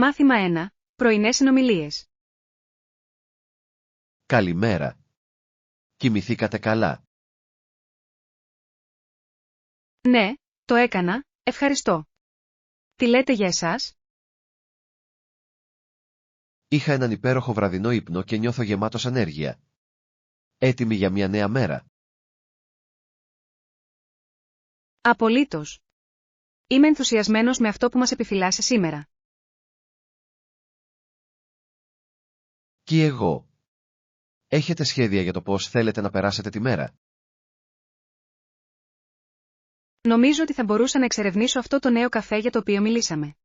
Μάθημα 1. Πρωινές συνομιλίες. Καλημέρα. Κοιμηθήκατε καλά? Ναι, το έκανα, ευχαριστώ. Τι λέτε για εσάς? Είχα έναν υπέροχο βραδινό ύπνο και νιώθω γεμάτος ενέργεια. Έτοιμη για μια νέα μέρα. Απολύτως. Είμαι ενθουσιασμένος με αυτό που μας επιφυλάσσει σήμερα. Και εγώ. Έχετε σχέδια για το πώς θέλετε να περάσετε τη μέρα? Νομίζω ότι θα μπορούσα να εξερευνήσω αυτό το νέο καφέ για το οποίο μιλήσαμε.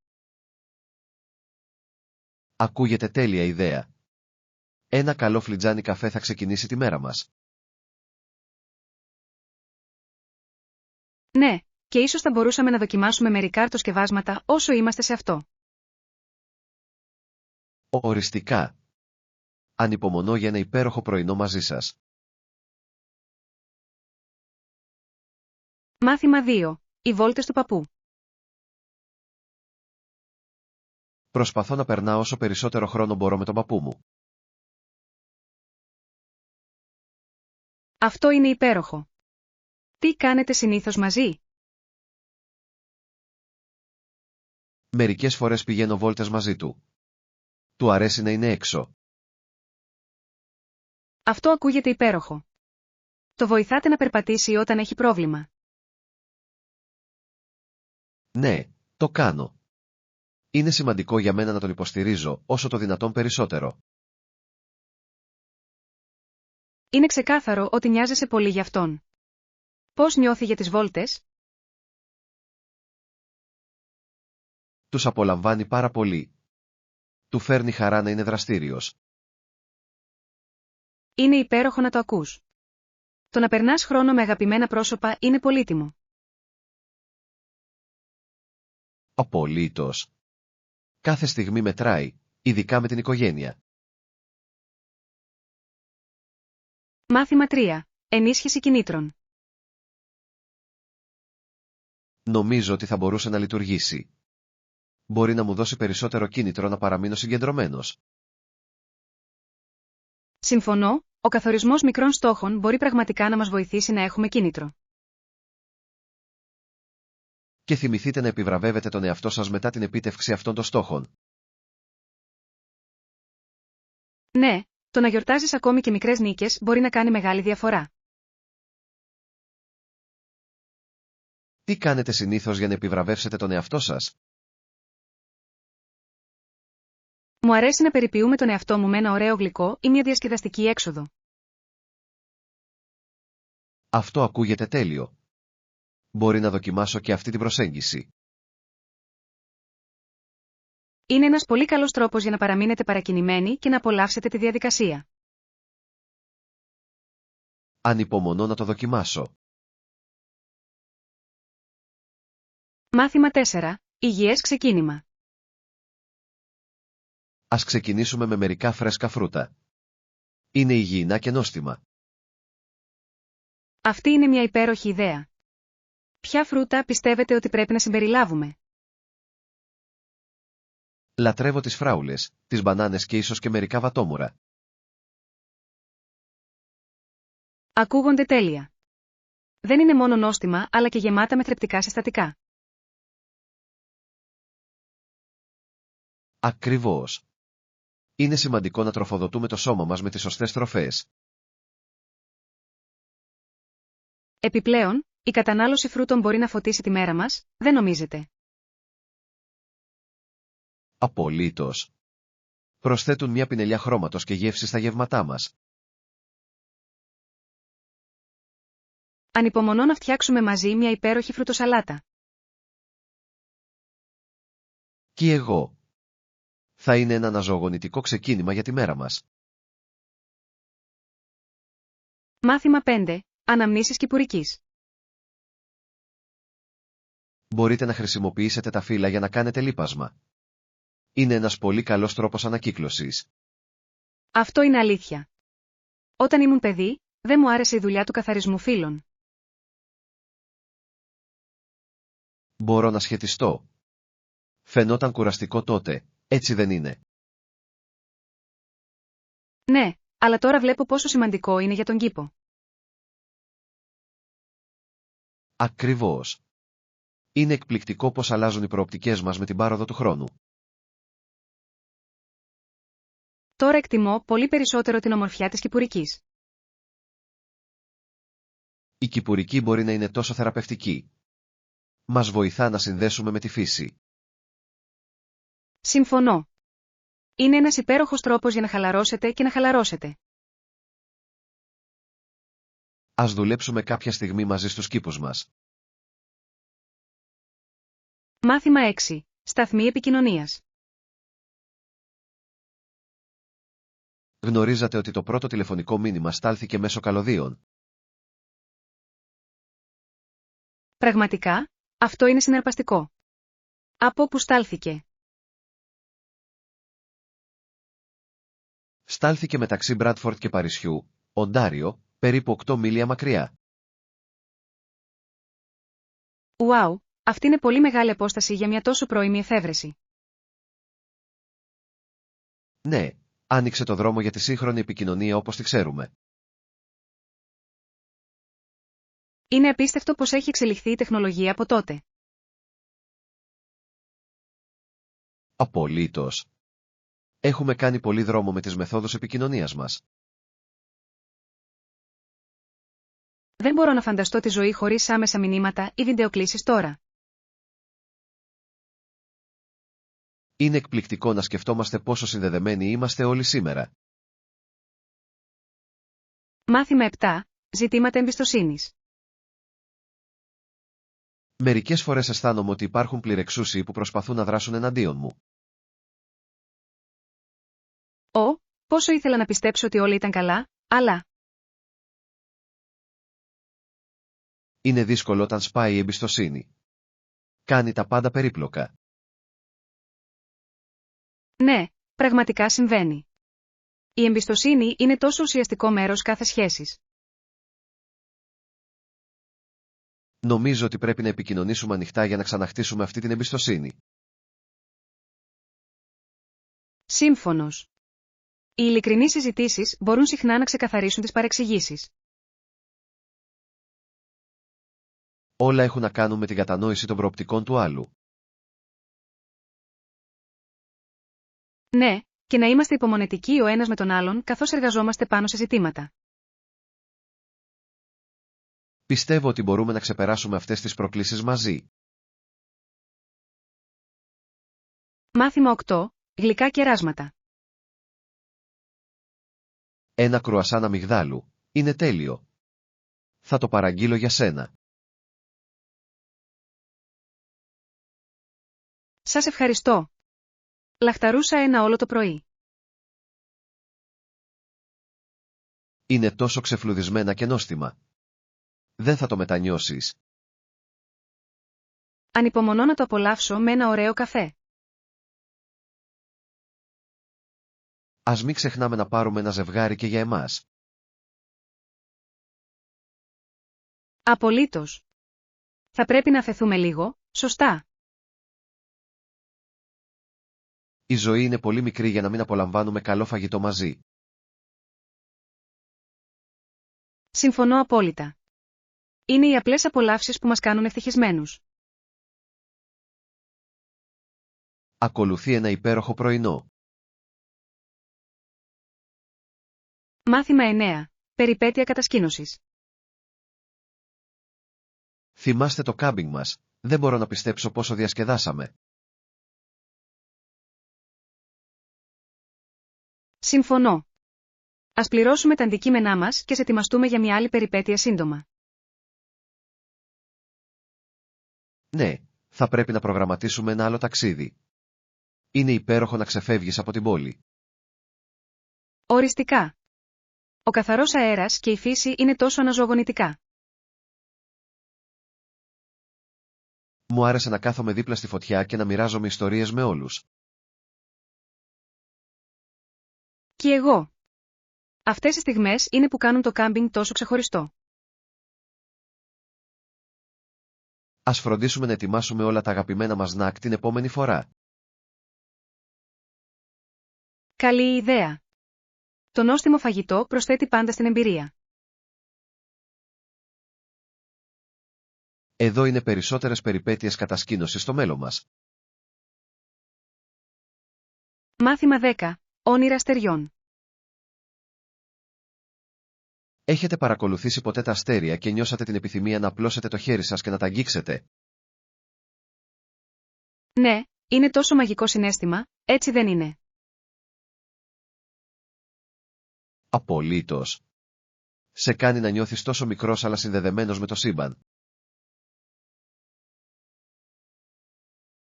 Ακούγεται τέλεια ιδέα. Ένα καλό φλιτζάνι καφέ θα ξεκινήσει τη μέρα μας. Ναι, και ίσως θα μπορούσαμε να δοκιμάσουμε μερικά αρτοσκευάσματα όσο είμαστε σε αυτό. Οριστικά. Ανυπομονώ για ένα υπέροχο πρωινό μαζί σας. Μάθημα 2. Οι βόλτες του παππού. Προσπαθώ να περνάω όσο περισσότερο χρόνο μπορώ με τον παππού μου. Αυτό είναι υπέροχο. Τι κάνετε συνήθως μαζί? Μερικές φορές πηγαίνω βόλτες μαζί του. Του αρέσει να είναι έξω. Αυτό ακούγεται υπέροχο. Το βοηθάτε να περπατήσει όταν έχει πρόβλημα. Ναι, το κάνω. Είναι σημαντικό για μένα να τον υποστηρίζω όσο το δυνατόν περισσότερο. Είναι ξεκάθαρο ότι νοιάζεσαι πολύ για αυτόν. Πώς νιώθει για τις βόλτες? Τους απολαμβάνει πάρα πολύ. Του φέρνει χαρά να είναι δραστήριος. Είναι υπέροχο να το ακούς. Το να περνάς χρόνο με αγαπημένα πρόσωπα είναι πολύτιμο. Απολύτως. Κάθε στιγμή μετράει, ειδικά με την οικογένεια. Μάθημα 3. Ενίσχυση κινήτρων. Νομίζω ότι θα μπορούσε να λειτουργήσει. Μπορεί να μου δώσει περισσότερο κίνητρο να παραμείνω συγκεντρωμένος. Συμφωνώ, ο καθορισμός μικρών στόχων μπορεί πραγματικά να μας βοηθήσει να έχουμε κίνητρο. Και θυμηθείτε να επιβραβεύετε τον εαυτό σας μετά την επίτευξη αυτών των στόχων. Ναι, το να γιορτάζεις ακόμη και μικρές νίκες μπορεί να κάνει μεγάλη διαφορά. Τι κάνετε συνήθως για να επιβραβεύσετε τον εαυτό σας? Μου αρέσει να περιποιούμε τον εαυτό μου με ένα ωραίο γλυκό ή μια διασκεδαστική έξοδο. Αυτό ακούγεται τέλειο. Μπορεί να δοκιμάσω και αυτή την προσέγγιση. Είναι ένας πολύ καλός τρόπος για να παραμείνετε παρακινημένοι και να απολαύσετε τη διαδικασία. Ανυπομονώ να το δοκιμάσω. Μάθημα 4. Υγιές ξεκίνημα. Ας ξεκινήσουμε με μερικά φρέσκα φρούτα. Είναι υγιεινά και νόστιμα. Αυτή είναι μια υπέροχη ιδέα. Ποια φρούτα πιστεύετε ότι πρέπει να συμπεριλάβουμε? Λατρεύω τις φράουλες, τις μπανάνες και ίσως και μερικά βατόμουρα. Ακούγονται τέλεια. Δεν είναι μόνο νόστιμα αλλά και γεμάτα με θρεπτικά συστατικά. Ακριβώς. Είναι σημαντικό να τροφοδοτούμε το σώμα μας με τις σωστές τροφές. Επιπλέον, η κατανάλωση φρούτων μπορεί να φωτίσει τη μέρα μας, δεν νομίζετε? Απολύτως. Προσθέτουν μια πινελιά χρώματος και γεύση στα γεύματά μας. Ανυπομονώ να φτιάξουμε μαζί μια υπέροχη φρουτοσαλάτα. Και εγώ. Θα είναι ένα αναζωογονητικό ξεκίνημα για τη μέρα μας. Μάθημα 5. Αναμνήσεις κυπουρικής. Μπορείτε να χρησιμοποιήσετε τα φύλλα για να κάνετε λίπασμα. Είναι ένας πολύ καλός τρόπος ανακύκλωσης. Αυτό είναι αλήθεια. Όταν ήμουν παιδί, δεν μου άρεσε η δουλειά του καθαρισμού φύλλων. Μπορώ να σχετιστώ. Φαινόταν κουραστικό τότε, Έτσι δεν είναι? Ναι, αλλά τώρα βλέπω πόσο σημαντικό είναι για τον κήπο. Ακριβώς. Είναι εκπληκτικό πώς αλλάζουν οι προοπτικές μας με την πάροδο του χρόνου. Τώρα εκτιμώ πολύ περισσότερο την ομορφιά της Κυπουρικής. Η Κυπουρική μπορεί να είναι τόσο θεραπευτική. Μας βοηθά να συνδέσουμε με τη φύση. Συμφωνώ. Είναι ένας υπέροχος τρόπος για να χαλαρώσετε και να χαλαρώσετε. Ας δουλέψουμε κάποια στιγμή μαζί στους κήπους μας. Μάθημα 6. Σταθμοί επικοινωνίας. Γνωρίζατε ότι το πρώτο τηλεφωνικό μήνυμα στάλθηκε μέσω καλωδίων? Πραγματικά, αυτό είναι συναρπαστικό. Από πού στάλθηκε? Στάλθηκε μεταξύ Μπράντφορντ και Παρισιού, Οντάριο, περίπου 8 μίλια μακριά. Ουάου, αυτή είναι πολύ μεγάλη απόσταση για μια τόσο πρώιμη εφεύρεση. Ναι, άνοιξε το δρόμο για τη σύγχρονη επικοινωνία όπως τη ξέρουμε. Είναι απίστευτο πως έχει εξελιχθεί η τεχνολογία από τότε. Απολύτως. Έχουμε κάνει πολύ δρόμο με τις μεθόδους επικοινωνίας μας. Δεν μπορώ να φανταστώ τη ζωή χωρίς άμεσα μηνύματα ή βιντεοκλήσεις τώρα. Είναι εκπληκτικό να σκεφτόμαστε πόσο συνδεδεμένοι είμαστε όλοι σήμερα. Μάθημα 7. Ζητήματα εμπιστοσύνης. Μερικές φορές αισθάνομαι ότι υπάρχουν πληρεξούσιοι που προσπαθούν να δράσουν εναντίον μου. Πόσο ήθελα να πιστέψω ότι όλα ήταν καλά, αλλά... Είναι δύσκολο όταν σπάει η εμπιστοσύνη. Κάνει τα πάντα περίπλοκα. Ναι, πραγματικά συμβαίνει. Η εμπιστοσύνη είναι τόσο ουσιαστικό μέρος κάθε σχέσης. Νομίζω ότι πρέπει να επικοινωνήσουμε ανοιχτά για να ξαναχτίσουμε αυτή την εμπιστοσύνη. Σύμφωνος. Οι ειλικρινείς συζητήσεις μπορούν συχνά να ξεκαθαρίσουν τις παρεξηγήσεις. Όλα έχουν να κάνουν με την κατανόηση των προοπτικών του άλλου. Ναι, και να είμαστε υπομονετικοί ο ένας με τον άλλον καθώς εργαζόμαστε πάνω σε ζητήματα. Πιστεύω ότι μπορούμε να ξεπεράσουμε αυτές τις προκλήσεις μαζί. Μάθημα 8. Γλυκά κεράσματα. Ένα κρουασάν αμυγδάλου. Είναι τέλειο. Θα το παραγγείλω για σένα. Σας ευχαριστώ. Λαχταρούσα ένα όλο το πρωί. Είναι τόσο ξεφλουδισμένα και νόστιμα. Δεν θα το μετανιώσεις. Ανυπομονώ να το απολαύσω με ένα ωραίο καφέ. Ας μην ξεχνάμε να πάρουμε ένα ζευγάρι και για εμάς. Απολύτως. Θα πρέπει να αφεθούμε λίγο, σωστά. Η ζωή είναι πολύ μικρή για να μην απολαμβάνουμε καλό φαγητό μαζί. Συμφωνώ απόλυτα. Είναι οι απλές απολαύσεις που μας κάνουν ευτυχισμένους. Ακολουθεί ένα υπέροχο πρωινό. Μάθημα 9. Περιπέτεια κατασκήνωσης. Θυμάστε το κάμπινγκ μας. Δεν μπορώ να πιστέψω πόσο διασκεδάσαμε. Συμφωνώ. Ας πληρώσουμε τα αντικείμενά μας και σε ετοιμαστούμε για μια άλλη περιπέτεια σύντομα. Ναι, θα πρέπει να προγραμματίσουμε ένα άλλο ταξίδι. Είναι υπέροχο να ξεφεύγεις από την πόλη. Οριστικά. Ο καθαρός αέρας και η φύση είναι τόσο αναζωογονητικά. Μου άρεσε να κάθομαι δίπλα στη φωτιά και να μοιράζομαι ιστορίες με όλους. Κι εγώ. Αυτές οι στιγμές είναι που κάνουν το κάμπινγκ τόσο ξεχωριστό. Ας φροντίσουμε να ετοιμάσουμε όλα τα αγαπημένα μας σνακ την επόμενη φορά. Καλή ιδέα. Το νόστιμο φαγητό προσθέτει πάντα στην εμπειρία. Εδώ είναι περισσότερες περιπέτειες κατασκήνωσης στο μέλλον μας. Μάθημα 10. Όνειρα αστεριών. Έχετε παρακολουθήσει ποτέ τα αστέρια και νιώσατε την επιθυμία να απλώσετε το χέρι σας και να τα αγγίξετε? Ναι, είναι τόσο μαγικό συναίσθημα, έτσι δεν είναι? Απολύτως. Σε κάνει να νιώθεις τόσο μικρός αλλά συνδεδεμένος με το σύμπαν.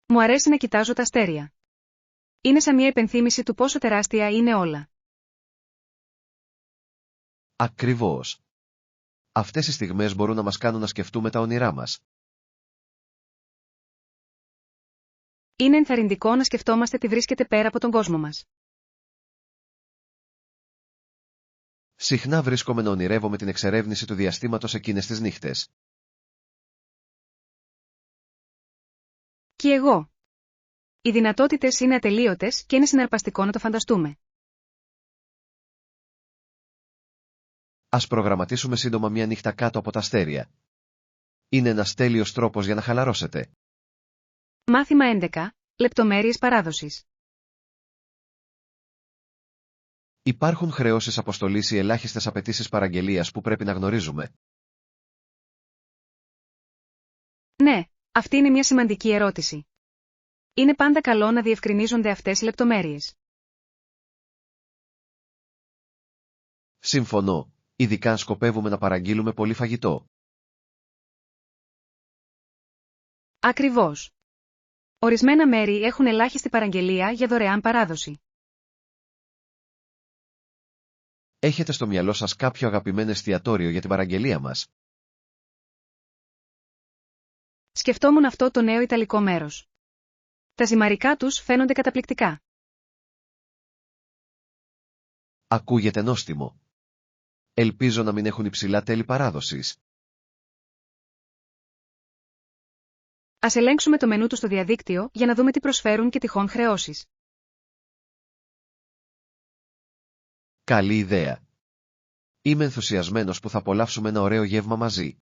Μου αρέσει να κοιτάζω τα αστέρια. Είναι σαν μια υπενθύμηση του πόσο τεράστια είναι όλα. Ακριβώς. Αυτές οι στιγμές μπορούν να μας κάνουν να σκεφτούμε τα όνειρά μας. Είναι ενθαρρυντικό να σκεφτόμαστε τι βρίσκεται πέρα από τον κόσμο μας. Συχνά βρίσκομαι να ονειρεύομαι την εξερεύνηση του διαστήματος εκείνες τις νύχτες. Και εγώ. Οι δυνατότητες είναι ατελείωτες και είναι συναρπαστικό να το φανταστούμε. Ας προγραμματίσουμε σύντομα μια νύχτα κάτω από τα αστέρια. Είναι ένας τέλειος τρόπος για να χαλαρώσετε. Μάθημα 11. Λεπτομέρειες παράδοσης. Υπάρχουν χρεώσεις αποστολής ή ελάχιστες απαιτήσεις παραγγελίας που πρέπει να γνωρίζουμε? Ναι, αυτή είναι μια σημαντική ερώτηση. Είναι πάντα καλό να διευκρινίζονται αυτές οι λεπτομέρειες. Συμφωνώ, ειδικά αν σκοπεύουμε να παραγγείλουμε πολύ φαγητό. Ακριβώς. Ορισμένα μέρη έχουν ελάχιστη παραγγελία για δωρεάν παράδοση. Έχετε στο μυαλό σας κάποιο αγαπημένο εστιατόριο για την παραγγελία μας? Σκεφτόμουν αυτό το νέο ιταλικό μέρος. Τα ζυμαρικά τους φαίνονται καταπληκτικά. Ακούγεται νόστιμο. Ελπίζω να μην έχουν υψηλά τέλη παράδοσης. Ας ελέγξουμε το μενού του στο διαδίκτυο για να δούμε τι προσφέρουν και τυχόν χρεώσεις. Καλή ιδέα. Είμαι ενθουσιασμένος που θα απολαύσουμε ένα ωραίο γεύμα μαζί.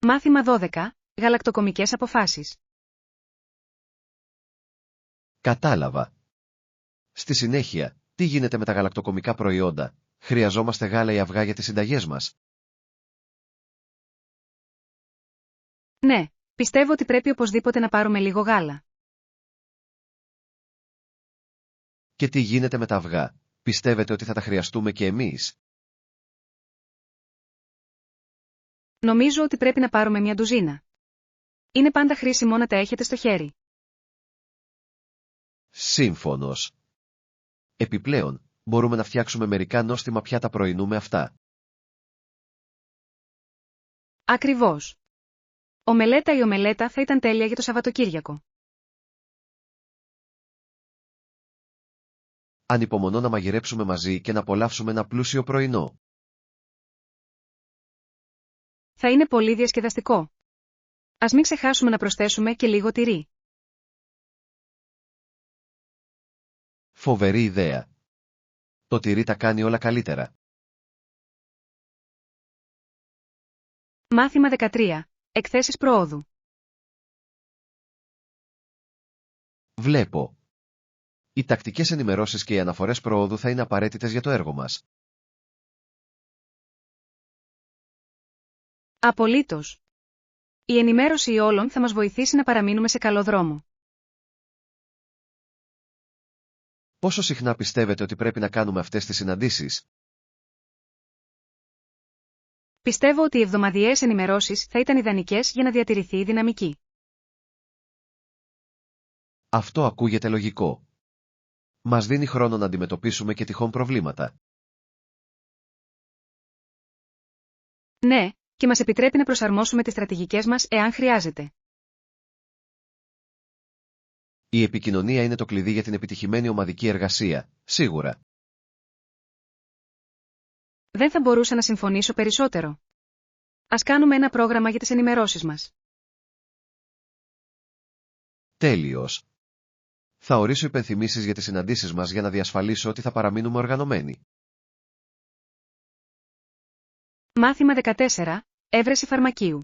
Μάθημα 12. Γαλακτοκομικές αποφάσεις. Κατάλαβα. Στη συνέχεια, τι γίνεται με τα γαλακτοκομικά προϊόντα? Χρειαζόμαστε γάλα ή αυγά για τις συνταγές μας? Ναι, πιστεύω ότι πρέπει οπωσδήποτε να πάρουμε λίγο γάλα. Και τι γίνεται με τα αυγά? Πιστεύετε ότι θα τα χρειαστούμε και εμείς? Νομίζω ότι πρέπει να πάρουμε μια ντουζίνα. Είναι πάντα χρήσιμο να τα έχετε στο χέρι. Σύμφωνος. Επιπλέον, μπορούμε να φτιάξουμε μερικά νόστιμα πιάτα πρωινού με αυτά. Ακριβώς. Η ομελέτα θα ήταν τέλεια για το Σαββατοκύριακο. Ανυπομονώ να μαγειρέψουμε μαζί και να απολαύσουμε ένα πλούσιο πρωινό. Θα είναι πολύ διασκεδαστικό. Ας μην ξεχάσουμε να προσθέσουμε και λίγο τυρί. Φοβερή ιδέα. Το τυρί τα κάνει όλα καλύτερα. Μάθημα 13. Εκθέσεις προόδου. Βλέπω. Οι τακτικές ενημερώσεις και οι αναφορές προόδου θα είναι απαραίτητες για το έργο μας. Απολύτως. Η ενημέρωση όλων θα μας βοηθήσει να παραμείνουμε σε καλό δρόμο. Πόσο συχνά πιστεύετε ότι πρέπει να κάνουμε αυτές τις συναντήσεις? Πιστεύω ότι οι εβδομαδιαίες ενημερώσεις θα ήταν ιδανικές για να διατηρηθεί η δυναμική. Αυτό ακούγεται λογικό. Μας δίνει χρόνο να αντιμετωπίσουμε και τυχόν προβλήματα. Ναι, και μας επιτρέπει να προσαρμόσουμε τις στρατηγικές μας εάν χρειάζεται. Η επικοινωνία είναι το κλειδί για την επιτυχημένη ομαδική εργασία, σίγουρα. Δεν θα μπορούσα να συμφωνήσω περισσότερο. Ας κάνουμε ένα πρόγραμμα για τις ενημερώσεις μας. Τέλειος. Θα ορίσω υπενθυμίσεις για τις συναντήσεις μας για να διασφαλίσω ότι θα παραμείνουμε οργανωμένοι. Μάθημα 14. Έβρεση φαρμακείου.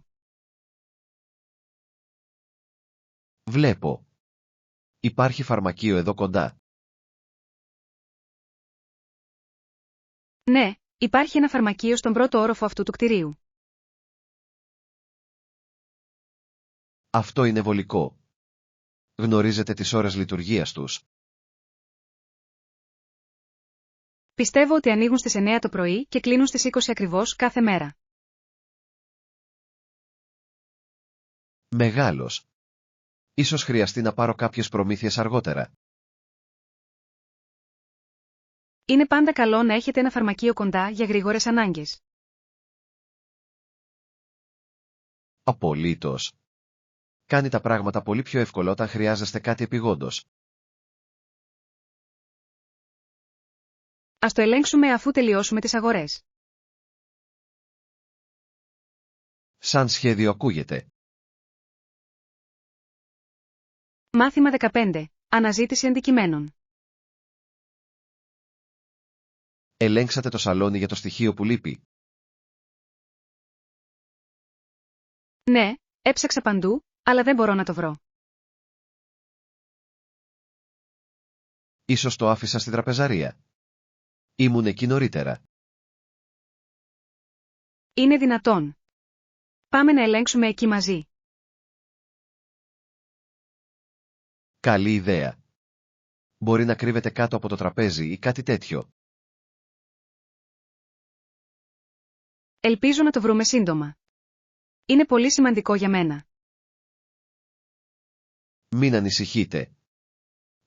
Βλέπω. Υπάρχει φαρμακείο εδώ κοντά. Ναι, υπάρχει ένα φαρμακείο στον πρώτο όροφο αυτού του κτηρίου. Αυτό είναι βολικό. Γνωρίζετε τις ώρες λειτουργίας τους? Πιστεύω ότι ανοίγουν στις 9 το πρωί και κλείνουν στις 20 ακριβώς κάθε μέρα. Μεγάλος. Ίσως χρειαστεί να πάρω κάποιες προμήθειες αργότερα. Είναι πάντα καλό να έχετε ένα φαρμακείο κοντά για γρήγορες ανάγκες. Απολύτως. Κάνει τα πράγματα πολύ πιο εύκολα όταν χρειάζεστε κάτι επειγόντως. Ας το ελέγξουμε αφού τελειώσουμε τις αγορές. Σαν σχέδιο ακούγεται. Μάθημα 15. Αναζήτηση αντικειμένων. Ελέγξατε το σαλόνι για το στοιχείο που λείπει? Ναι, έψαξα παντού, αλλά δεν μπορώ να το βρω. Ίσως το άφησα στη τραπεζαρία. Ήμουν εκεί νωρίτερα. Είναι δυνατόν. Πάμε να ελέγξουμε εκεί μαζί. Καλή ιδέα. Μπορεί να κρύβεται κάτω από το τραπέζι ή κάτι τέτοιο. Ελπίζω να το βρούμε σύντομα. Είναι πολύ σημαντικό για μένα. Μην ανησυχείτε.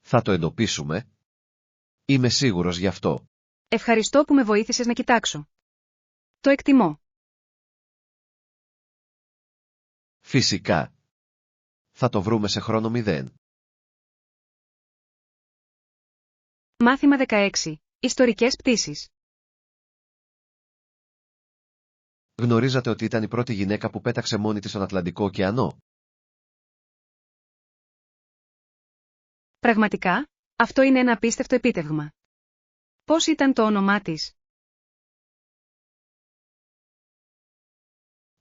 Θα το εντοπίσουμε. Είμαι σίγουρος γι' αυτό. Ευχαριστώ που με βοήθησες να κοιτάξω. Το εκτιμώ. Φυσικά. Θα το βρούμε σε χρόνο 0. Μάθημα 16. Ιστορικές πτήσεις. Γνωρίζατε ότι ήταν η πρώτη γυναίκα που πέταξε μόνη της στον Ατλαντικό ωκεανό? Πραγματικά, αυτό είναι ένα απίστευτο επίτευγμα. Πώς ήταν το όνομά της?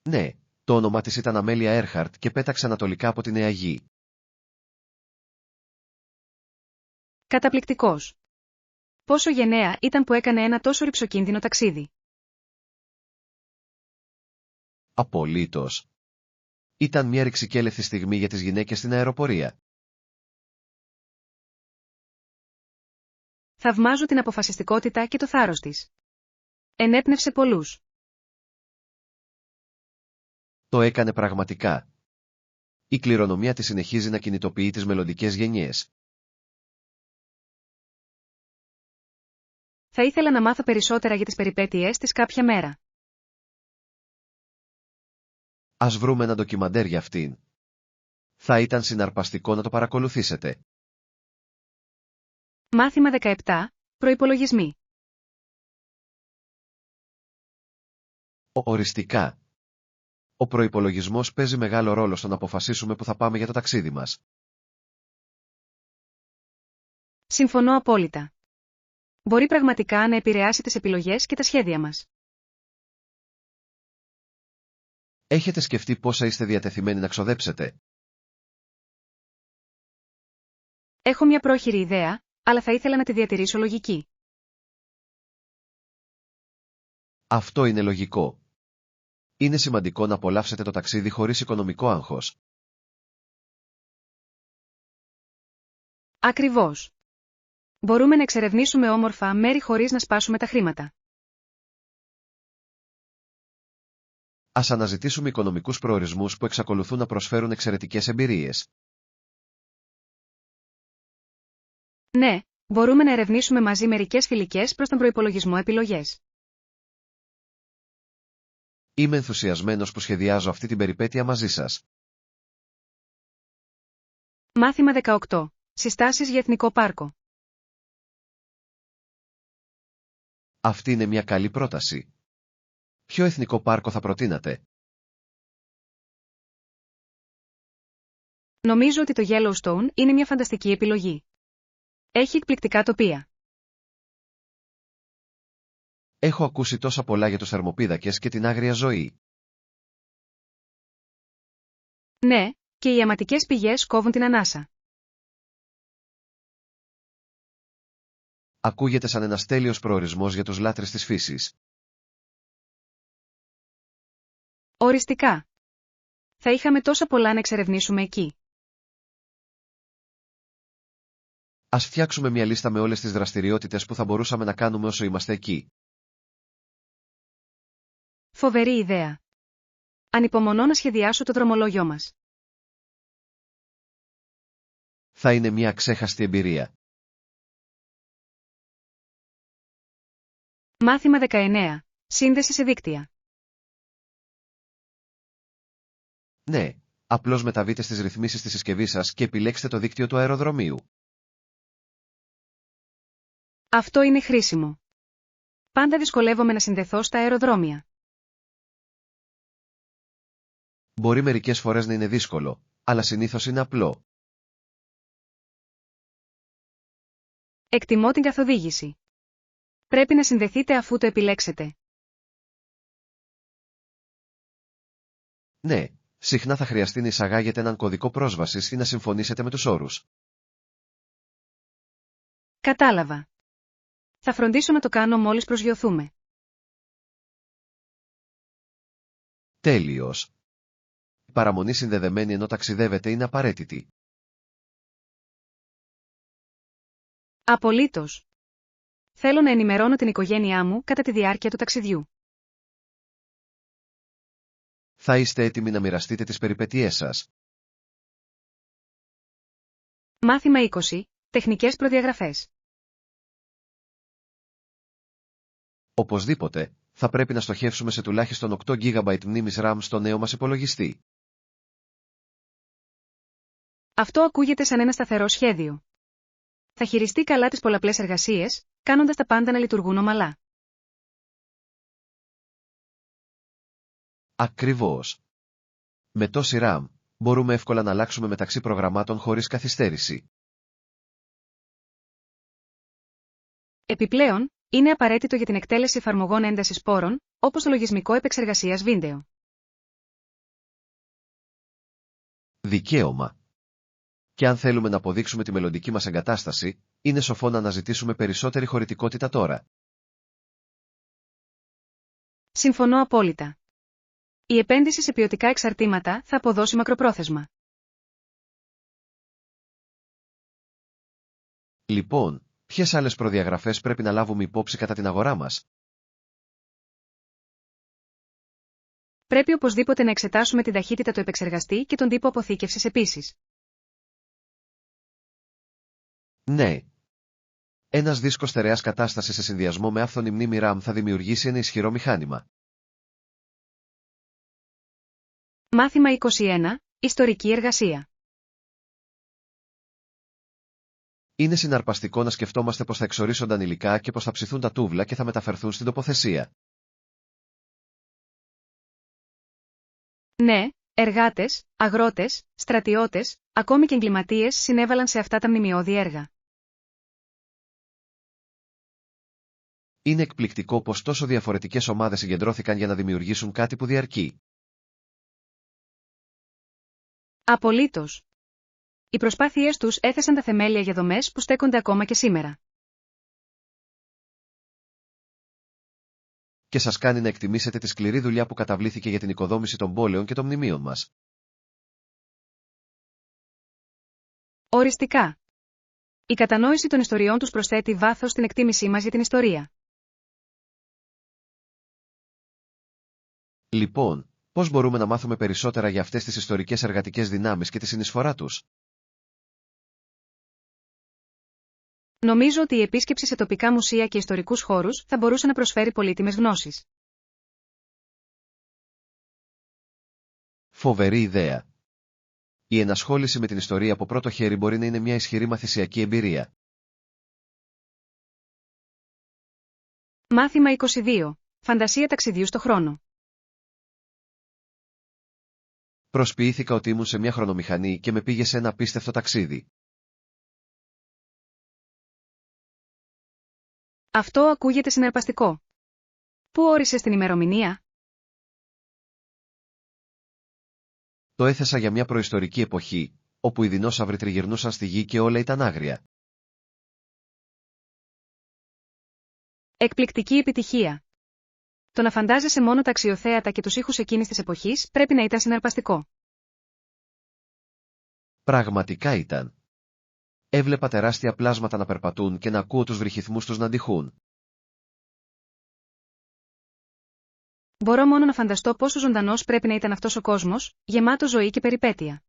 Ναι, το όνομά της ήταν Αμέλια Έρχαρτ και πέταξε ανατολικά από τη Νέα Γη. Καταπληκτικός. Πόσο γενναία ήταν που έκανε ένα τόσο ρυψοκίνδυνο ταξίδι. Απολύτως. Ήταν μια ρηξικέλευθη στιγμή για τις γυναίκες στην αεροπορία. Θαυμάζω την αποφασιστικότητα και το θάρρος της. Ενέπνευσε πολλούς. Το έκανε πραγματικά. Η κληρονομιά της συνεχίζει να κινητοποιεί τις μελλοντικές γενιές. Θα ήθελα να μάθω περισσότερα για τις περιπέτειές της κάποια μέρα. Ας βρούμε ένα ντοκιμαντέρ για αυτήν. Θα ήταν συναρπαστικό να το παρακολουθήσετε. Μάθημα 17. Προϋπολογισμοί. Οριστικά. Ο προϋπολογισμός παίζει μεγάλο ρόλο στο να αποφασίσουμε που θα πάμε για το ταξίδι μας. Συμφωνώ απόλυτα. Μπορεί πραγματικά να επηρεάσει τις επιλογές και τα σχέδια μας. Έχετε σκεφτεί πόσα είστε διατεθειμένοι να ξοδέψετε? Έχω μια πρόχειρη ιδέα, αλλά θα ήθελα να τη διατηρήσω λογική. Αυτό είναι λογικό. Είναι σημαντικό να απολαύσετε το ταξίδι χωρίς οικονομικό άγχος. Ακριβώς. Μπορούμε να εξερευνήσουμε όμορφα μέρη χωρίς να σπάσουμε τα χρήματα. Ας αναζητήσουμε οικονομικούς προορισμούς που εξακολουθούν να προσφέρουν εξαιρετικές εμπειρίες. Ναι, μπορούμε να ερευνήσουμε μαζί μερικές φιλικές προς τον προϋπολογισμό επιλογές. Είμαι ενθουσιασμένος που σχεδιάζω αυτή την περιπέτεια μαζί σας. Μάθημα 18. Συστάσεις για Εθνικό Πάρκο. Αυτή είναι μια καλή πρόταση. Ποιο εθνικό πάρκο θα προτείνατε? Νομίζω ότι το Yellowstone είναι μια φανταστική επιλογή. Έχει εκπληκτικά τοπία. Έχω ακούσει τόσα πολλά για τους θερμοπίδακες και την άγρια ζωή. Ναι, και οι αιματικές πηγές κόβουν την ανάσα. Ακούγεται σαν ένας τέλειος προορισμός για τους λάτρεις της φύσης. Οριστικά. Θα είχαμε τόσα πολλά να εξερευνήσουμε εκεί. Ας φτιάξουμε μια λίστα με όλες τις δραστηριότητες που θα μπορούσαμε να κάνουμε όσο είμαστε εκεί. Φοβερή ιδέα. Ανυπομονώ να σχεδιάσω το δρομολόγιο μας. Θα είναι μια αξέχαστη εμπειρία. Μάθημα 19. Σύνδεση σε δίκτυα. Ναι, απλώς μεταβείτε στις ρυθμίσεις της συσκευής σας και επιλέξτε το δίκτυο του αεροδρομίου. Αυτό είναι χρήσιμο. Πάντα δυσκολεύομαι να συνδεθώ στα αεροδρόμια. Μπορεί μερικές φορές να είναι δύσκολο, αλλά συνήθως είναι απλό. Εκτιμώ την καθοδήγηση. Πρέπει να συνδεθείτε αφού το επιλέξετε. Ναι, συχνά θα χρειαστεί να εισαγάγετε έναν κωδικό πρόσβασης ή να συμφωνήσετε με τους όρους. Κατάλαβα. Θα φροντίσω να το κάνω μόλις προσγειωθούμε. Τέλειος. Η παραμονή συνδεδεμένη ενώ ταξιδεύετε είναι απαραίτητη. Απολύτως. Θέλω να ενημερώνω την οικογένειά μου κατά τη διάρκεια του ταξιδιού. Θα είστε έτοιμοι να μοιραστείτε τις περιπέτειές σας. Μάθημα 20. Τεχνικές προδιαγραφές. Οπωσδήποτε, θα πρέπει να στοχεύσουμε σε τουλάχιστον 8 GB μνήμης RAM στο νέο μας υπολογιστή. Αυτό ακούγεται σαν ένα σταθερό σχέδιο. Θα χειριστεί καλά τις πολλαπλές εργασίες, κάνοντας τα πάντα να λειτουργούν ομαλά. Ακριβώς. Με τόση RAM, μπορούμε εύκολα να αλλάξουμε μεταξύ προγραμμάτων χωρίς καθυστέρηση. Επιπλέον, είναι απαραίτητο για την εκτέλεση εφαρμογών έντασης πόρων, όπως το λογισμικό επεξεργασίας Vindeo. Δικαίωμα. Και αν θέλουμε να αποδείξουμε τη μελλοντική μας εγκατάσταση, είναι σοφό να αναζητήσουμε περισσότερη χωρητικότητα τώρα. Συμφωνώ απόλυτα. Η επένδυση σε ποιοτικά εξαρτήματα θα αποδώσει μακροπρόθεσμα. Λοιπόν, ποιες άλλες προδιαγραφές πρέπει να λάβουμε υπόψη κατά την αγορά μας? Πρέπει οπωσδήποτε να εξετάσουμε την ταχύτητα του επεξεργαστή και τον τύπο αποθήκευσης επίσης. Ναι. Ένας δίσκος στερεάς κατάστασης σε συνδυασμό με άφθονη μνήμη RAM θα δημιουργήσει ένα ισχυρό μηχάνημα. Μάθημα 21. Ιστορική εργασία. Είναι συναρπαστικό να σκεφτόμαστε πως θα εξορίσσονταν υλικά και πως θα ψηθούν τα τούβλα και θα μεταφερθούν στην τοποθεσία. Ναι, εργάτες, αγρότες, στρατιώτες, ακόμη και εγκληματίες συνέβαλαν σε αυτά τα μνημειώδη έργα. Είναι εκπληκτικό πως τόσο διαφορετικές ομάδες συγκεντρώθηκαν για να δημιουργήσουν κάτι που διαρκεί. Απολύτως. Οι προσπάθειές τους έθεσαν τα θεμέλια για δομές που στέκονται ακόμα και σήμερα. Και σας κάνει να εκτιμήσετε τη σκληρή δουλειά που καταβλήθηκε για την οικοδόμηση των πόλεων και των μνημείων μας. Οριστικά. Η κατανόηση των ιστοριών τους προσθέτει βάθος στην εκτίμησή μας για την ιστορία. Λοιπόν, πώς μπορούμε να μάθουμε περισσότερα για αυτές τις ιστορικές εργατικές δυνάμεις και τη συνεισφορά τους? Νομίζω ότι η επίσκεψη σε τοπικά μουσεία και ιστορικούς χώρους θα μπορούσε να προσφέρει πολύτιμες γνώσεις. Φοβερή ιδέα. Η ενασχόληση με την ιστορία από πρώτο χέρι μπορεί να είναι μια ισχυρή μαθησιακή εμπειρία. Μάθημα 22. Φαντασία ταξιδιού στο χρόνο. Προσποιήθηκα ότι ήμουν σε μια χρονομηχανή και με πήγε σε ένα απίστευτο ταξίδι. Αυτό ακούγεται συναρπαστικό. Πού όρισες την ημερομηνία? Το έθεσα για μια προϊστορική εποχή, όπου οι δεινόσαυροι τριγυρνούσαν στη γη και όλα ήταν άγρια. Εκπληκτική επιτυχία. Το να φαντάζεσαι μόνο τα αξιοθέατα και τους ήχους εκείνης της εποχής πρέπει να ήταν συναρπαστικό. Πραγματικά ήταν. Έβλεπα τεράστια πλάσματα να περπατούν και να ακούω τους βρυχυθμούς τους να ντυχούν. Μπορώ μόνο να φανταστώ πόσο ζωντανός πρέπει να ήταν αυτός ο κόσμος, γεμάτο ζωή και περιπέτεια.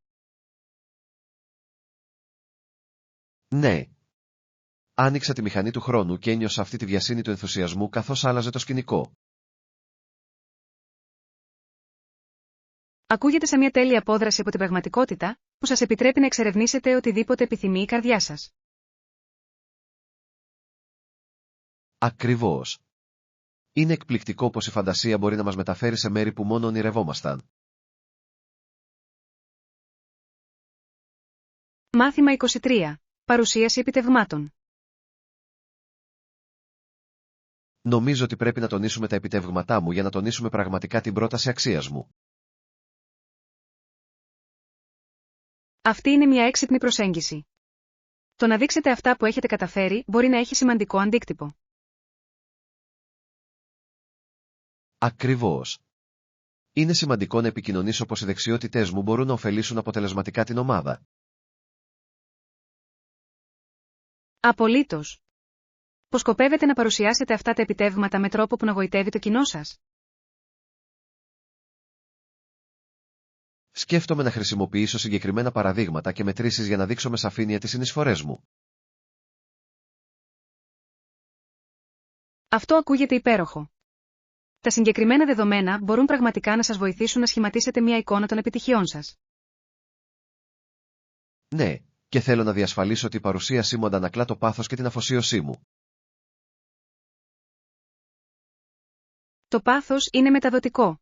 Ναι. Άνοιξα τη μηχανή του χρόνου και ένιωσα αυτή τη βιασύνη του ενθουσιασμού καθώς άλλαζε το σκηνικό. Ακούγεται σε μια τέλεια απόδραση από την πραγματικότητα, που σας επιτρέπει να εξερευνήσετε οτιδήποτε επιθυμεί η καρδιά σας. Ακριβώς. Είναι εκπληκτικό πως η φαντασία μπορεί να μας μεταφέρει σε μέρη που μόνο ονειρευόμασταν. Μάθημα 23. Παρουσίαση επιτευγμάτων. Νομίζω ότι πρέπει να τονίσουμε τα επιτεύγματά μου για να τονίσουμε πραγματικά την πρόταση αξίας μου. Αυτή είναι μια έξυπνη προσέγγιση. Το να δείξετε αυτά που έχετε καταφέρει μπορεί να έχει σημαντικό αντίκτυπο. Ακριβώς. Είναι σημαντικό να επικοινωνήσω πως οι δεξιότητές μου μπορούν να ωφελήσουν αποτελεσματικά την ομάδα. Απολύτως. Πώς σκοπεύετε να παρουσιάσετε αυτά τα επιτεύγματα με τρόπο που να γοητεύει το κοινό σας? Σκέφτομαι να χρησιμοποιήσω συγκεκριμένα παραδείγματα και μετρήσεις για να δείξω με σαφήνεια τις συνεισφορές μου. Αυτό ακούγεται υπέροχο. Τα συγκεκριμένα δεδομένα μπορούν πραγματικά να σας βοηθήσουν να σχηματίσετε μια εικόνα των επιτυχιών σας. Ναι, και θέλω να διασφαλίσω ότι η παρουσίασή μου αντανακλά το πάθος και την αφοσίωσή μου. Το πάθος είναι μεταδοτικό.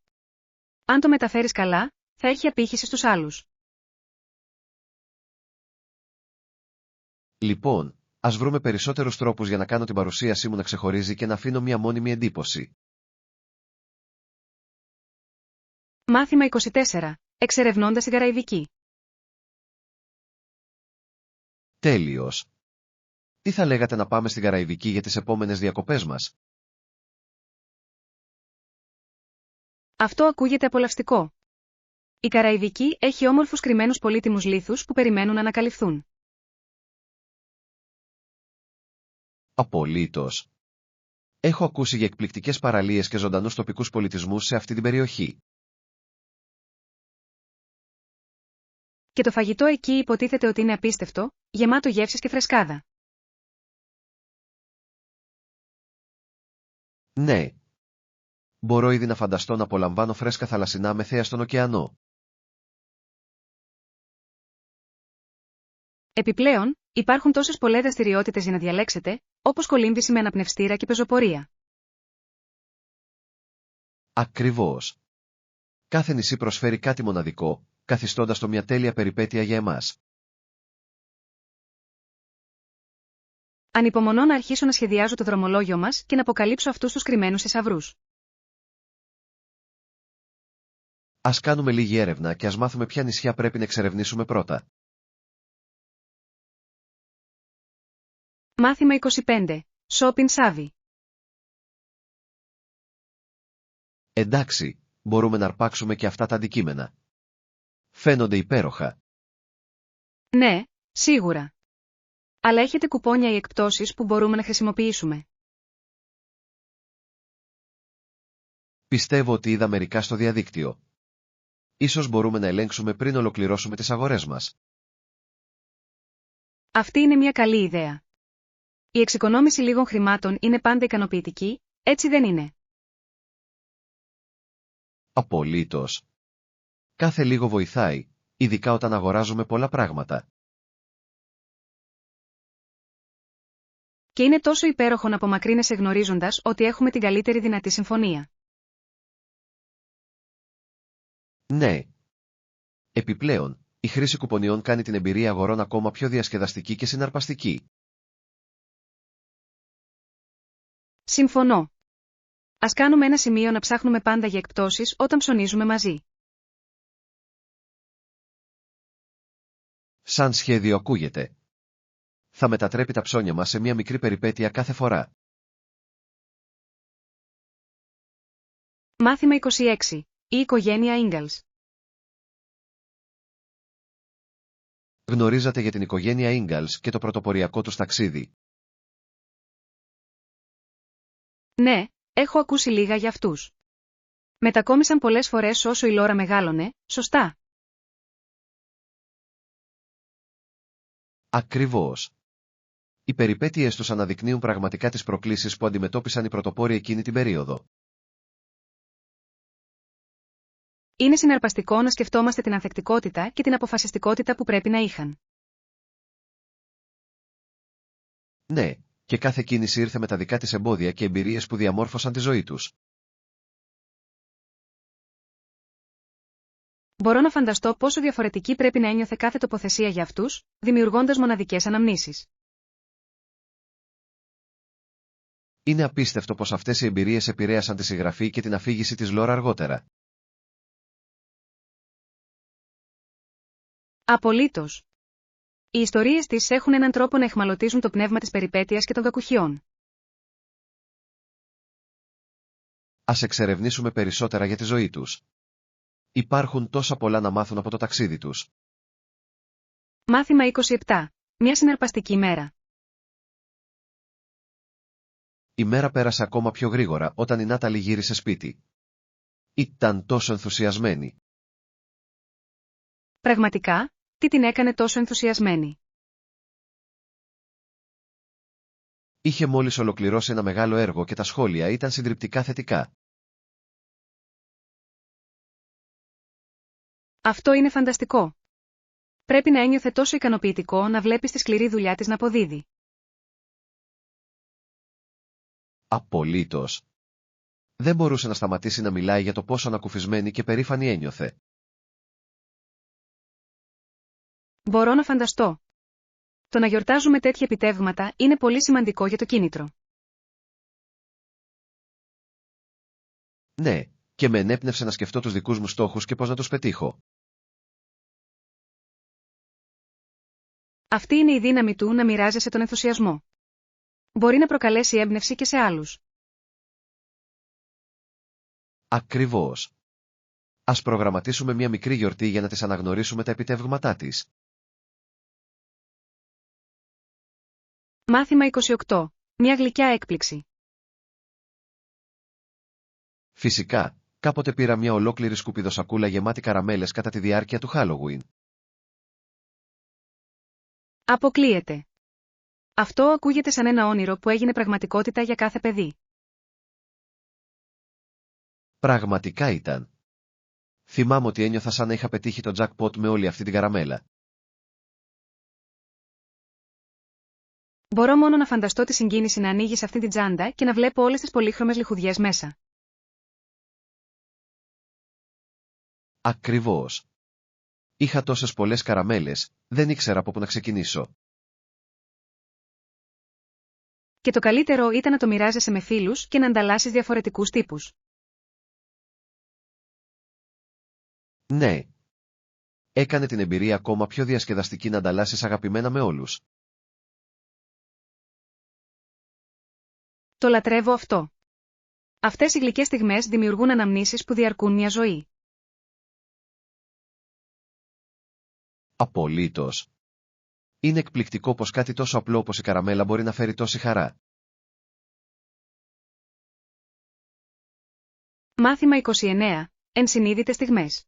Αν το μεταφέρεις καλά, θα έχει απήχηση στους άλλους. Λοιπόν, ας βρούμε περισσότερους τρόπους για να κάνω την παρουσίασή μου να ξεχωρίζει και να αφήνω μια μόνιμη εντύπωση. Μάθημα 24. Εξερευνώντας την Καραϊβική. Τέλειος. Τι θα λέγατε να πάμε στην Καραϊβική για τις επόμενες διακοπές μας? Αυτό ακούγεται απολαυστικό. Η Καραϊβική έχει όμορφους κρυμμένους πολύτιμους λίθους που περιμένουν να ανακαλυφθούν. Απολύτως. Έχω ακούσει για εκπληκτικές παραλίες και ζωντανούς τοπικούς πολιτισμούς σε αυτή την περιοχή. Και το φαγητό εκεί υποτίθεται ότι είναι απίστευτο, γεμάτο γεύσεις και φρεσκάδα. Ναι. Μπορώ ήδη να φανταστώ να απολαμβάνω φρέσκα θαλασσινά με θέα στον ωκεανό. Επιπλέον, υπάρχουν τόσες πολλές δραστηριότητες για να διαλέξετε, όπως κολύμβηση με αναπνευστήρα και πεζοπορία. Ακριβώς. Κάθε νησί προσφέρει κάτι μοναδικό, καθιστώντας το μια τέλεια περιπέτεια για εμάς. Ανυπομονώ να αρχίσω να σχεδιάζω το δρομολόγιο μας και να αποκαλύψω αυτούς τους κρυμμένους θησαυρούς. Ας κάνουμε λίγη έρευνα και ας μάθουμε ποια νησιά πρέπει να εξερευνήσουμε πρώτα. Μάθημα 25. Shopping savvy. Εντάξει, μπορούμε να αρπάξουμε και αυτά τα αντικείμενα. Φαίνονται υπέροχα. Ναι, σίγουρα. Αλλά έχετε κουπόνια ή εκπτώσεις που μπορούμε να χρησιμοποιήσουμε. Πιστεύω ότι είδα μερικά στο διαδίκτυο. Ίσως μπορούμε να ελέγξουμε πριν ολοκληρώσουμε τις αγορές μας. Αυτή είναι μια καλή ιδέα. Η εξοικονόμηση λίγων χρημάτων είναι πάντα ικανοποιητική, έτσι δεν είναι? Απολύτως. Κάθε λίγο βοηθάει, ειδικά όταν αγοράζουμε πολλά πράγματα. Και είναι τόσο υπέροχο να απομακρύνεσαι γνωρίζοντας ότι έχουμε την καλύτερη δυνατή συμφωνία. Ναι. Επιπλέον, η χρήση κουπονιών κάνει την εμπειρία αγορών ακόμα πιο διασκεδαστική και συναρπαστική. Συμφωνώ. Ας κάνουμε ένα σημείο να ψάχνουμε πάντα για εκπτώσεις όταν ψωνίζουμε μαζί. Σαν σχέδιο ακούγεται. Θα μετατρέπει τα ψώνια μας σε μια μικρή περιπέτεια κάθε φορά. Μάθημα 26. Η οικογένεια Ingalls. Γνωρίζατε για την οικογένεια Ingalls και το πρωτοποριακό τους ταξίδι. Ναι, έχω ακούσει λίγα για αυτούς. Μετακόμισαν πολλές φορές όσο η Λόρα μεγάλωνε, σωστά. Ακριβώς. Οι περιπέτειες τους αναδεικνύουν πραγματικά τις προκλήσεις που αντιμετώπισαν οι πρωτοπόροι εκείνη την περίοδο. Είναι συναρπαστικό να σκεφτόμαστε την ανθεκτικότητα και την αποφασιστικότητα που πρέπει να είχαν. Ναι, και κάθε κίνηση ήρθε με τα δικά της εμπόδια και εμπειρίες που διαμόρφωσαν τη ζωή τους. Μπορώ να φανταστώ πόσο διαφορετική πρέπει να ένιωθε κάθε τοποθεσία για αυτούς, δημιουργώντας μοναδικές αναμνήσεις. Είναι απίστευτο πως αυτές οι εμπειρίες επηρέασαν τη συγγραφή και την αφήγηση της Λόρα αργότερα. Απολύτως. Οι ιστορίες της έχουν έναν τρόπο να αιχμαλωτίζουν το πνεύμα της περιπέτειας και των κακουχιών. Ας εξερευνήσουμε περισσότερα για τη ζωή τους. Υπάρχουν τόσα πολλά να μάθουν από το ταξίδι τους. Μάθημα 27. Μια συναρπαστική μέρα. Η μέρα πέρασε ακόμα πιο γρήγορα όταν η Νάταλη γύρισε σπίτι. Ήταν τόσο ενθουσιασμένη. Πραγματικά, τι την έκανε τόσο ενθουσιασμένη? Είχε μόλις ολοκληρώσει ένα μεγάλο έργο και τα σχόλια ήταν συντριπτικά θετικά. Αυτό είναι φανταστικό. Πρέπει να ένιωθε τόσο ικανοποιητικό να βλέπει τη σκληρή δουλειά της να αποδίδει. Απολύτως. Δεν μπορούσε να σταματήσει να μιλάει για το πόσο ανακουφισμένη και περήφανη ένιωθε. Μπορώ να φανταστώ. Το να γιορτάζουμε τέτοια επιτεύγματα είναι πολύ σημαντικό για το κίνητρο. Ναι, και με ενέπνευσε να σκεφτώ τους δικούς μου στόχους και πώς να τους πετύχω. Αυτή είναι η δύναμη του να μοιράζεσαι τον ενθουσιασμό. Μπορεί να προκαλέσει έμπνευση και σε άλλους. Ακριβώς. Ας προγραμματίσουμε μια μικρή γιορτή για να της αναγνωρίσουμε τα επιτεύγματά της. Μάθημα 28. Μια γλυκιά έκπληξη. Φυσικά, κάποτε πήρα μια ολόκληρη σκουπιδοσακούλα γεμάτη καραμέλες κατά τη διάρκεια του Halloween. Αποκλείεται. Αυτό ακούγεται σαν ένα όνειρο που έγινε πραγματικότητα για κάθε παιδί. Πραγματικά ήταν. Θυμάμαι ότι ένιωθα σαν να είχα πετύχει το jackpot με όλη αυτή την καραμέλα. Μπορώ μόνο να φανταστώ τη συγκίνηση να ανοίγεις αυτή την τσάντα και να βλέπω όλες τις πολύχρωμες λιχουδιές μέσα. Ακριβώς. Είχα τόσες πολλές καραμέλες, δεν ήξερα από πού να ξεκινήσω. Και το καλύτερο ήταν να το μοιράζεσαι με φίλους και να ανταλλάσσεις διαφορετικούς τύπους. Ναι. Έκανε την εμπειρία ακόμα πιο διασκεδαστική να ανταλλάσσεις αγαπημένα με όλους. Το λατρεύω αυτό. Αυτές οι γλυκές στιγμές δημιουργούν αναμνήσεις που διαρκούν μια ζωή. Απολύτως. Είναι εκπληκτικό πως κάτι τόσο απλό όπως η καραμέλα μπορεί να φέρει τόση χαρά. Μάθημα 29. Ενσυνείδητες στιγμές.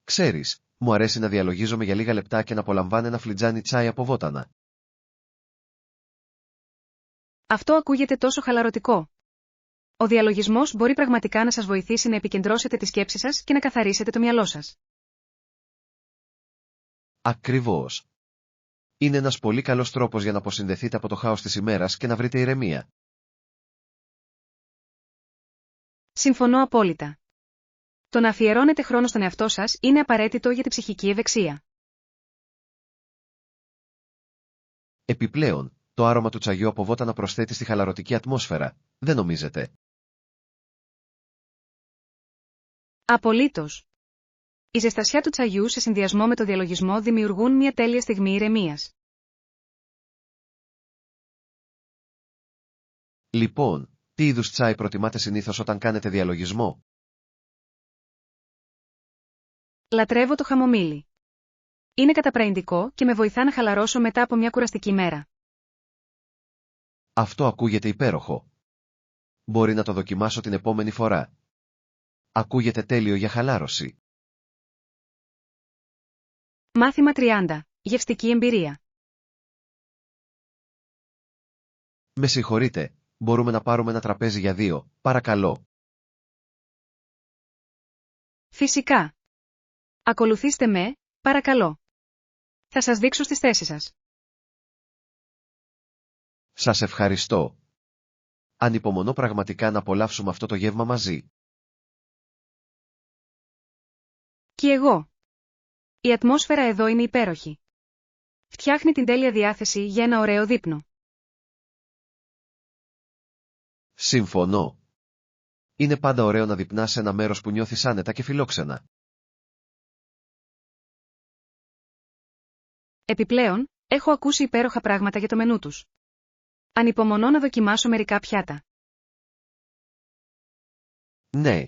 Ξέρεις, μου αρέσει να διαλογίζομαι για λίγα λεπτά και να απολαμβάνω ένα φλιτζάνι τσάι από βότανα. Αυτό ακούγεται τόσο χαλαρωτικό. Ο διαλογισμός μπορεί πραγματικά να σας βοηθήσει να επικεντρώσετε τη σκέψη σας και να καθαρίσετε το μυαλό σας. Ακριβώς. Είναι ένας πολύ καλός τρόπος για να αποσυνδεθείτε από το χάος της ημέρας και να βρείτε ηρεμία. Συμφωνώ απόλυτα. Το να αφιερώνετε χρόνο στον εαυτό σας είναι απαραίτητο για την ψυχική ευεξία. Επιπλέον, Το άρωμα του τσαγιού αποβότα να προσθέτει στη χαλαρωτική ατμόσφαιρα, δεν νομίζετε? Απολύτως. Η ζεστασιά του τσαγιού σε συνδυασμό με το διαλογισμό δημιουργούν μια τέλεια στιγμή ηρεμίας. Λοιπόν, τι είδους τσάι προτιμάτε συνήθως όταν κάνετε διαλογισμό? Λατρεύω το χαμομήλι. Είναι καταπραϊντικό και με βοηθά να χαλαρώσω μετά από μια κουραστική μέρα. Αυτό ακούγεται υπέροχο. Μπορεί να το δοκιμάσω την επόμενη φορά. Ακούγεται τέλειο για χαλάρωση. Μάθημα 30. Γευστική εμπειρία. Με συγχωρείτε, μπορούμε να πάρουμε ένα τραπέζι για 2, παρακαλώ. Φυσικά. Ακολουθήστε με, παρακαλώ. Θα σας δείξω στις θέσεις σας. Σας ευχαριστώ. Ανυπομονώ πραγματικά να απολαύσουμε αυτό το γεύμα μαζί. Και εγώ. Η ατμόσφαιρα εδώ είναι υπέροχη. Φτιάχνει την τέλεια διάθεση για ένα ωραίο δείπνο. Συμφωνώ. Είναι πάντα ωραίο να δείπνας σε ένα μέρος που νιώθεις άνετα και φιλόξενα. Επιπλέον, έχω ακούσει υπέροχα πράγματα για το μενού τους. Ανυπομονώ να δοκιμάσω μερικά πιάτα. Ναι.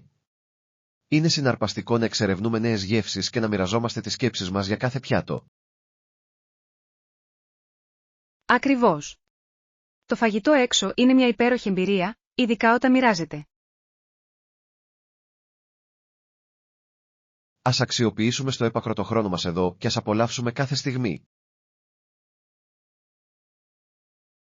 Είναι συναρπαστικό να εξερευνούμε νέες γεύσεις και να μοιραζόμαστε τις σκέψεις μας για κάθε πιάτο. Ακριβώς. Το φαγητό έξω είναι μια υπέροχη εμπειρία, ειδικά όταν μοιράζεται. Ας αξιοποιήσουμε στο έπακρο το χρόνο μας εδώ και ας απολαύσουμε κάθε στιγμή.